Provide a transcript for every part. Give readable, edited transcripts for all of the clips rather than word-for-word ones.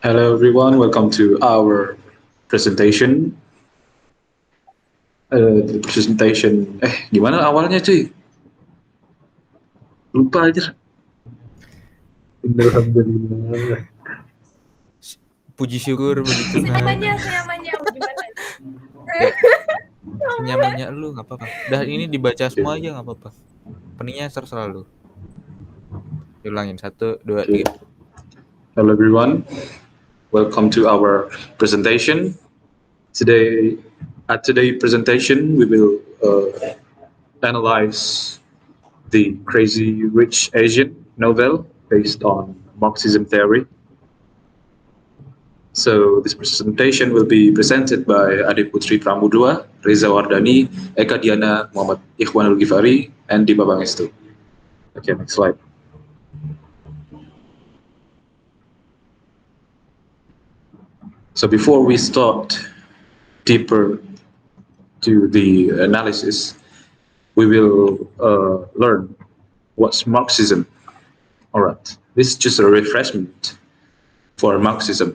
Hello everyone, welcome to our presentation. Gimana awalnya cuy? Lupa aja. Alhamdulillah. Puji syukur bagi Tuhan. Senyamannya gimana? Ya, senyamannya lu nggak apa-apa. Dah ini dibaca semua aja nggak apa-apa. Peningnya terserah lu. Ulangin 1, 2, 3. Hello everyone, welcome to our presentation. At today's presentation, we will analyze the Crazy Rich Asian novel based on Marxism theory. So this presentation will be presented by Ade Putri Pramudwa, Reza Wardhani, Eka Diana Ichawanul Gifary, and Dipa Pangestu. Okay, next slide. So before we start deeper to the analysis, we will learn what's Marxism. All right, this is just a refreshment for Marxism.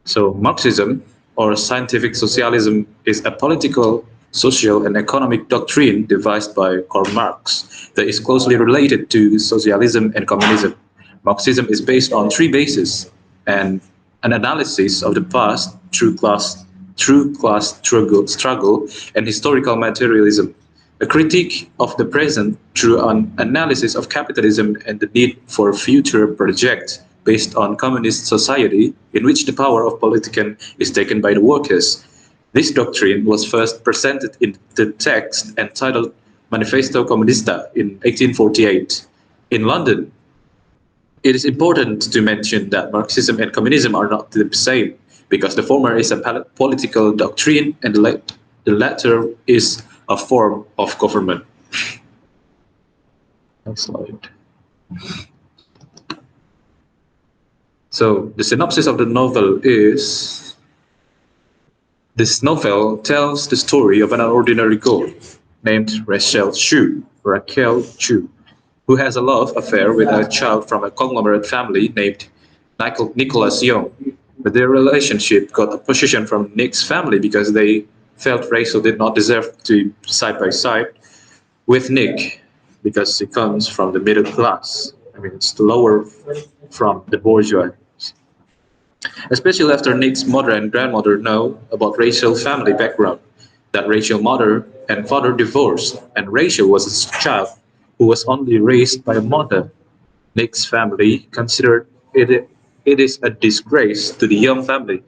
So Marxism, or scientific socialism, is a political, social, and economic doctrine devised by Karl Marx that is closely related to socialism and communism. Marxism is based on three bases: and an analysis of the past through class struggle, and historical materialism, a critique of the present through an analysis of capitalism and the need for future projects based on communist society in which the power of politician is taken by the workers. This doctrine was first presented in the text entitled Manifesto Comunista in 1848 in London. It is important to mention that Marxism and communism are not the same, because the former is a political doctrine and the latter is a form of government. Next slide. So the synopsis of the novel is: this novel tells the story of an ordinary girl named Rachel Chu, who has a love affair with a child from a conglomerate family named Nicholas Young. But their relationship got opposition from Nick's family because they felt Rachel did not deserve to be side by side with Nick because he comes from the middle class. I mean, it's lower from the bourgeois. Especially after Nick's mother and grandmother know about Rachel's family background, that Rachel's mother and father divorced, and Rachel was a child who was only raised by a mother. Nick's family considered it is a disgrace to the Young family.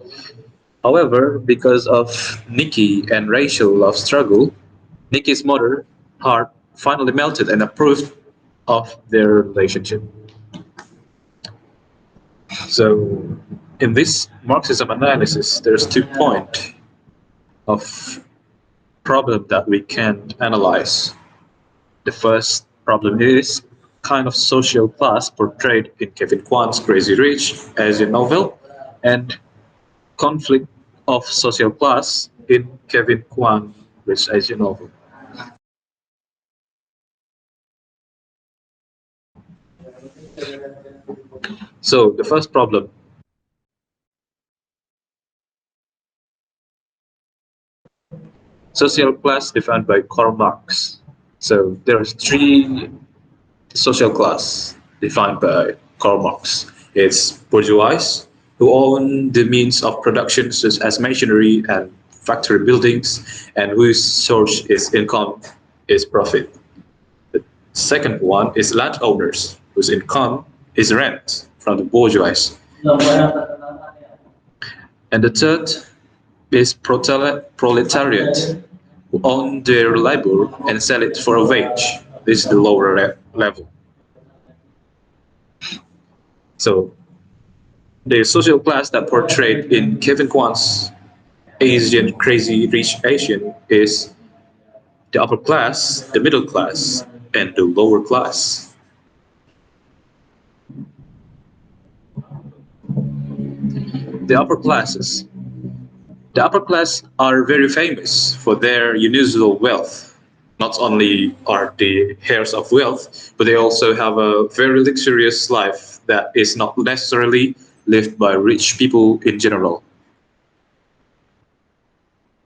However, because of Nikki and Rachel's love struggle, Nikki's mother's heart finally melted and approved of their relationship. So, in this Marxism analysis, there's 2 points of problem that we can analyze. The first problem is kind of social class portrayed in Kevin Kwan's Crazy Rich Asian novel, and conflict of social class in Kevin Kwan Rich Asian novel. So the first problem: social class defined by Karl Marx. So there's 3 social class defined by Karl Marx. It's bourgeois, who own the means of production such as machinery and factory buildings, and whose source is income is profit. The second one is landowners, whose income is rent from the bourgeois. And the third is proletariat, who own their labor and sell it for a wage. This is the lower level. So the social class that portrayed in Kevin Kwan's Asian Crazy Rich Asian is the upper class, the middle class, and the lower class. The upper classes. The upper class are very famous for their unusual wealth. Not only are they heirs of wealth, but they also have a very luxurious life that is not necessarily lived by rich people in general.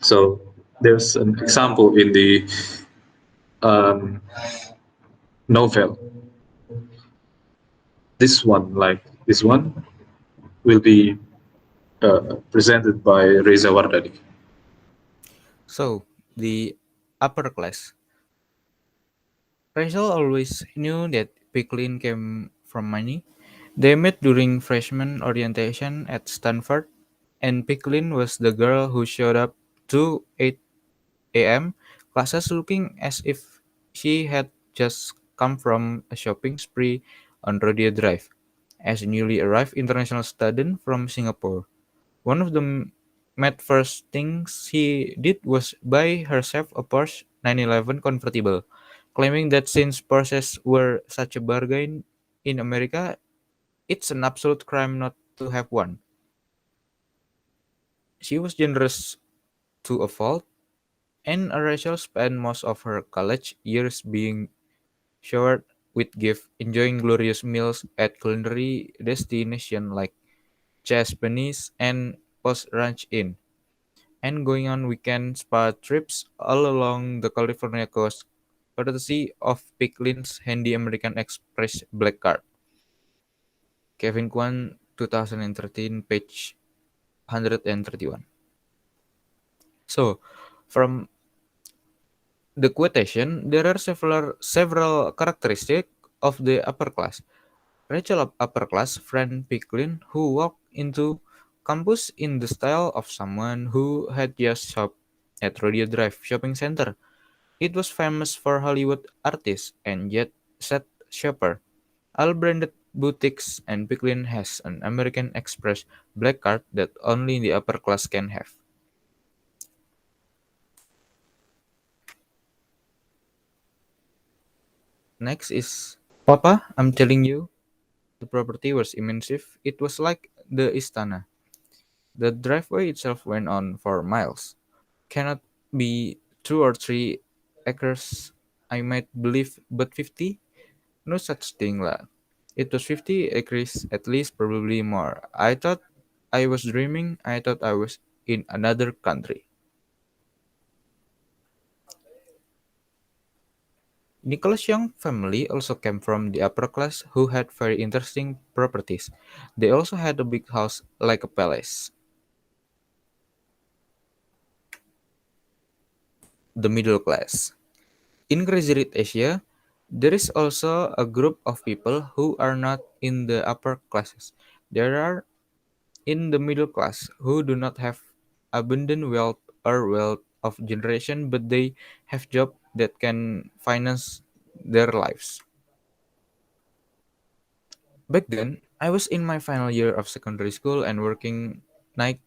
So there's an example in the um, novel. This one will be presented by Reza Wardhani. So, the upper class. Rachel always knew that Picklin came from money. They met during freshman orientation at Stanford, and Picklin was the girl who showed up to 8 a.m. classes looking as if she had just come from a shopping spree on Rodeo Drive. As a newly arrived international student from Singapore, one of the Matt's first things he did was buy herself a Porsche 911 convertible, claiming that since Porsches were such a bargain in America, it's an absolute crime not to have one. She was generous to a fault, and Rachel spent most of her college years being showered with gifts, enjoying glorious meals at culinary destinations like Japanese and Post Ranch Inn, and going on weekend spa trips all along the California coast, courtesy of Picklin's handy American Express black card. Kevin Kwan, 2013, page 131. So, from the quotation, there are several characteristics of the upper class. Rachel upper class friend Picklin, who walked into campus in the style of someone who had just shopped at Rodeo Drive Shopping Center. It was famous for Hollywood artists and jet set shopper. All branded boutiques, and Picklin has an American Express black card that only the upper class can have. Next is Papa, I'm telling you, the property was immense. It was like the Istana. The driveway itself went on for miles. Cannot be 2 or 3 acres, I might believe, but 50? No such thing lah. It was 50 acres at least, probably more. I thought I was dreaming. I thought I was in another country. Nicholas Young family also came from the upper class who had very interesting properties. They also had a big house like a palace. The middle class. In Crazy Rich Asia, there is also a group of people who are not in the upper classes. There are in the middle class who do not have abundant wealth or wealth of generation, but they have job that can finance their lives. Back then, I was in my final year of secondary school and working night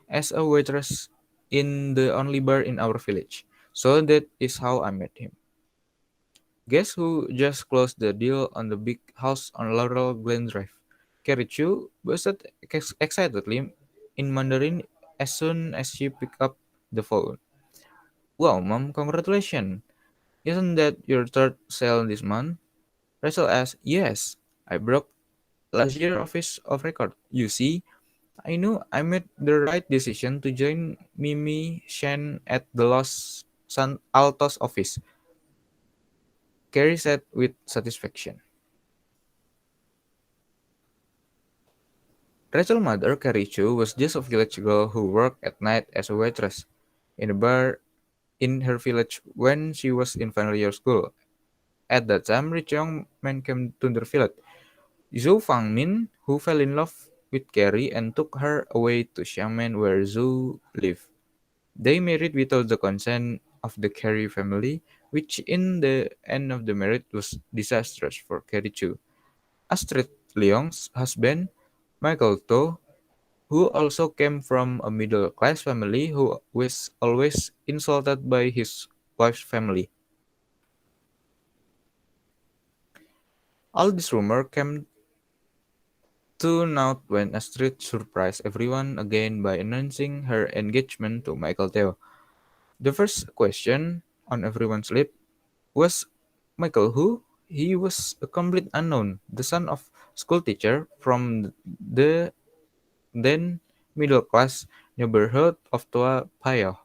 as a waitress in the only bar in our village. So that is how I met him. Guess who just closed the deal on the big house on Laurel Glen Drive? Carrie Chu buzzed excitedly in Mandarin as soon as she picked up the phone. Wow, mom, congratulations! Isn't that your third sale this month? Rachel asked. Yes, I broke last year's office of record. You see, I knew I made the right decision to join Mimi Shen at the Los San Altos office. Carrie said with satisfaction. Rachel's mother, Carrie Chu, was just a village girl who worked at night as a waitress in a bar in her village when she was in final year school. At that time, rich young men came to their village. Zhou Fangmin, who fell in love with Carrie and took her away to Xiamen where Zhou lived. They married without the consent of the Carrie family, which in the end of the marriage was disastrous for Carrie Chu. Astrid Leong's husband, Michael To, who also came from a middle class family who was always insulted by his wife's family. All this rumor came to naught when Astrid surprised everyone again by announcing her engagement to Michael Theo. The first question on everyone's lip was Michael who? He was a complete unknown, the son of schoolteacher from the then middle-class neighborhood of Tua Payoh.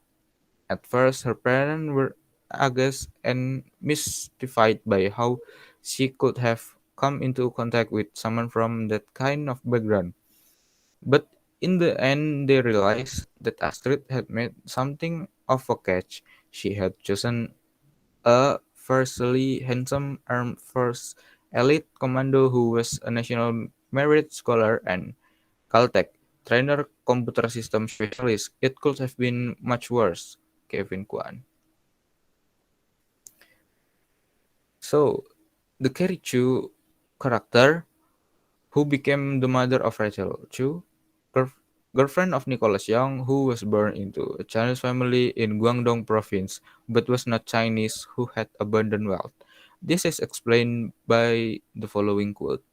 At first, her parents were aghast and mystified by how she could have come into contact with someone from that kind of background. But in the end, they realized that Astrid had made something of a catch. She had chosen a fiercely handsome armed force elite commando who was a national merit scholar and Caltech trainer computer system specialist. It could have been much worse, Kevin Kwan. So, the Carrie Chu character, who became the mother of Rachel Chu, girl- girlfriend of Nicholas Young, who was born into a Chinese family in Guangdong province but was not Chinese, who had abundant wealth. This is explained by the following quote.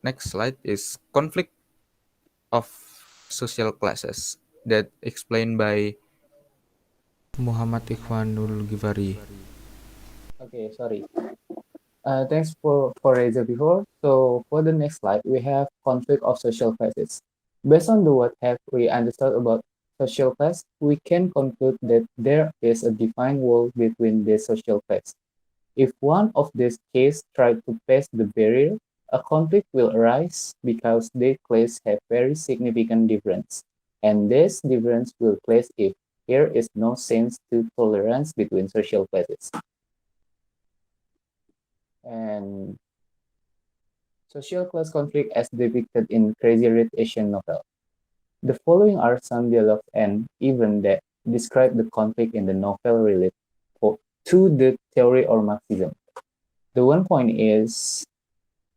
Next slide is conflict of social classes that explained by Muhammad Ichawanul Gifary. Okay, sorry. Thanks for Reza before. So for the next slide, we have conflict of social classes. Based on the what have we understood about social class, we can conclude that there is a defined wall between the social class. If one of these cases try to pass the barrier, a conflict will arise because their class have very significant difference, and this difference will clash if there is no sense to tolerance between social classes. And social class conflict as depicted in Crazy Rich Asian novel. The following are some dialogues and events that describe the conflict in the novel related to the theory or Marxism. The one point is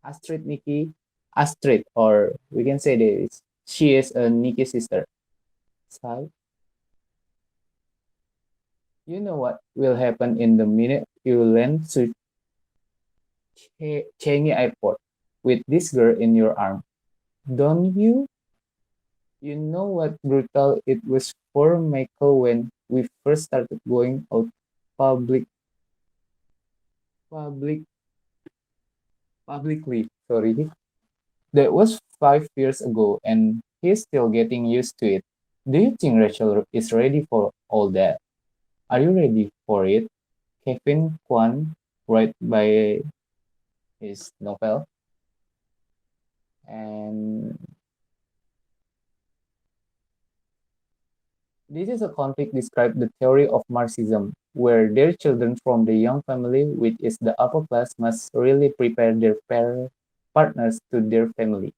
Astrid, or we can say this, she is a Nikki's sister. So, you know what will happen in the minute you land to Changi Airport with this girl in your arm, don't you? You know what brutal it was for Michael when we first started going out public public publicly. Sorry. That was 5 years ago and he's still getting used to it. Do you think Rachel is ready for all that? Are you ready for it? Kevin Kwan wrote by his novel. And this is a conflict described the theory of Marxism, where their children from the young family, which is the upper class, must really prepare their partners to their family.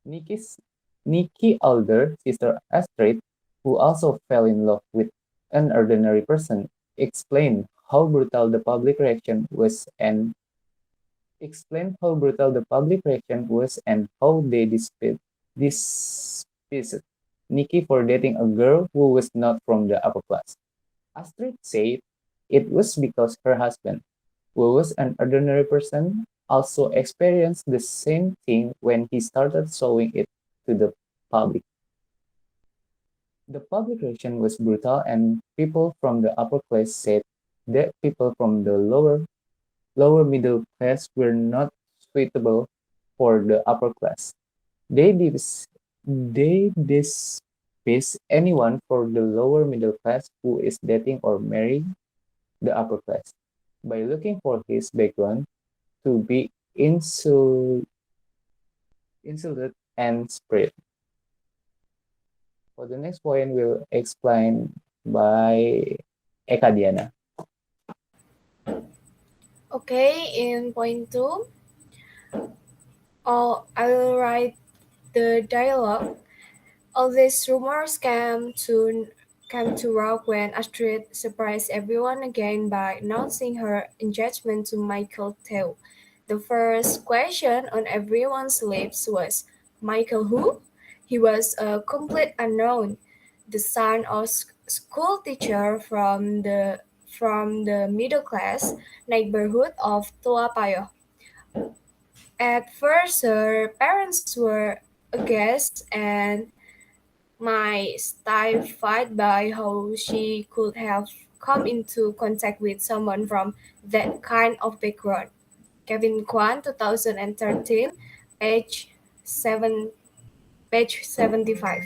Nikki's Nikki older sister Astrid, who also fell in love with an ordinary person, explained how brutal the public reaction was and how they despised Nikki for dating a girl who was not from the upper class. Astrid said it was because her husband, who was an ordinary person, also experienced the same thing when he started showing it to the public. The public reaction was brutal, and people from the upper class said that people from the lower middle class were not suitable for the upper class. They despise anyone for the lower middle class who is dating or marrying the upper class by looking for his background to be insulted and spread. For the next point, we'll explain by Eka Diana. Okay, in point two, I will write the dialogue. All these rumors came to rock when Astrid surprised everyone again by announcing her engagement to Michael Teo. The first question on everyone's lips was, Michael who? He was a complete unknown, the son of school teacher from the middle class neighborhood of Tuapayo. At first, her parents were aghast and my stifled by how she could have come into contact with someone from that kind of background. Kevin Kwan, 2013, page 7, page 75.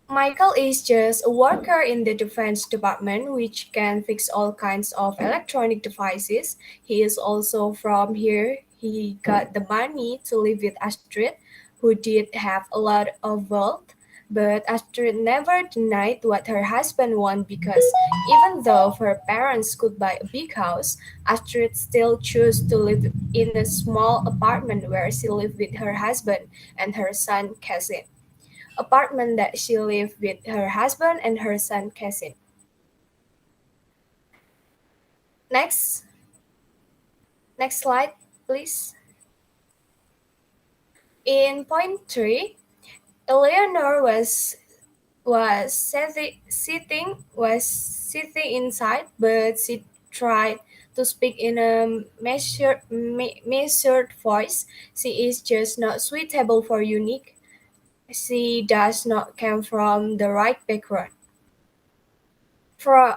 Michael is just a worker in the defense department, which can fix all kinds of electronic devices. He is also from here. He got the money to live with Astrid, who did have a lot of wealth. But Astrid never denied what her husband wanted because even though her parents could buy a big house, Astrid still chose to live in a small apartment where she lived with her husband and her son Cassie. Apartment that she lived with her husband and her son Cassin. Next, next slide, please. In point 3, Eleanor was sitting inside, but she tried to speak in a measured voice. She is just not suitable for unique. She does not come from the right background.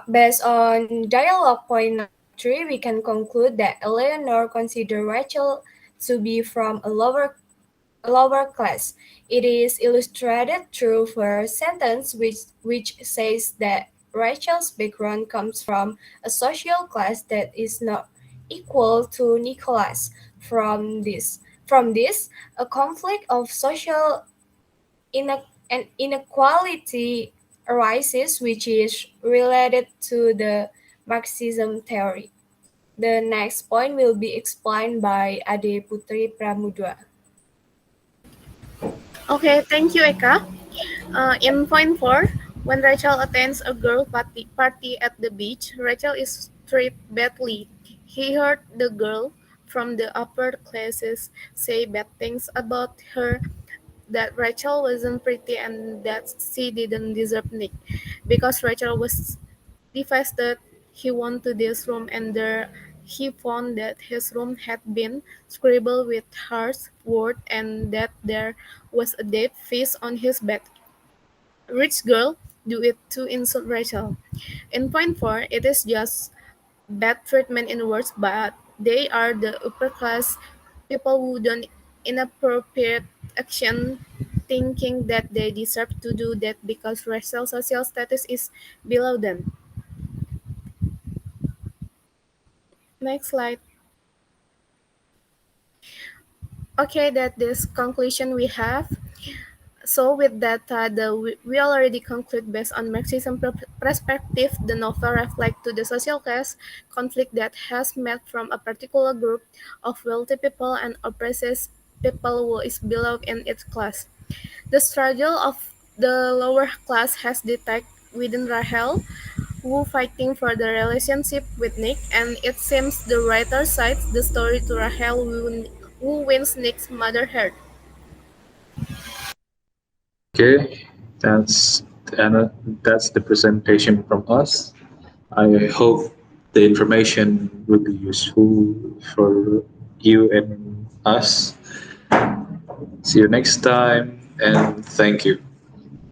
Based on dialogue point number 3, we can conclude that Eleanor considered Rachel to be from a lower class. It is illustrated through her sentence which says that Rachel's background comes from a social class that is not equal to Nicholas. From this, a conflict of social an inequality arises which is related to the Marxism theory. The next point will be explained by Ade Putri Pramudwa. Okay, thank you, Eka. In point 4, when Rachel attends a girl party at the beach, Rachel is treated badly. He heard the girl from the upper classes say bad things about her, that Rachel wasn't pretty and that she didn't deserve Nick. Because Rachel was devastated, he went to this room and there he found that his room had been scribbled with harsh words and that there was a dead face on his bed. Rich girl do it to insult Rachel. In point 4, it is just bad treatment in words, but they are the upper class people who don't inappropriate action thinking that they deserve to do that because racial social status is below them. Next slide. Okay, that this conclusion we have. So with that, we already conclude based on Marxism perspective, the novel reflects to the social class conflict that has met from a particular group of wealthy people and oppresses people who is below in its class. The struggle of the lower class has detected within Rahel, who fighting for the relationship with Nick, and it seems the writer cites the story to Rahel who wins Nick's mother heart. Okay, that's that's the presentation from us. I hope the information will be useful for you and us. See you next time, and thank you.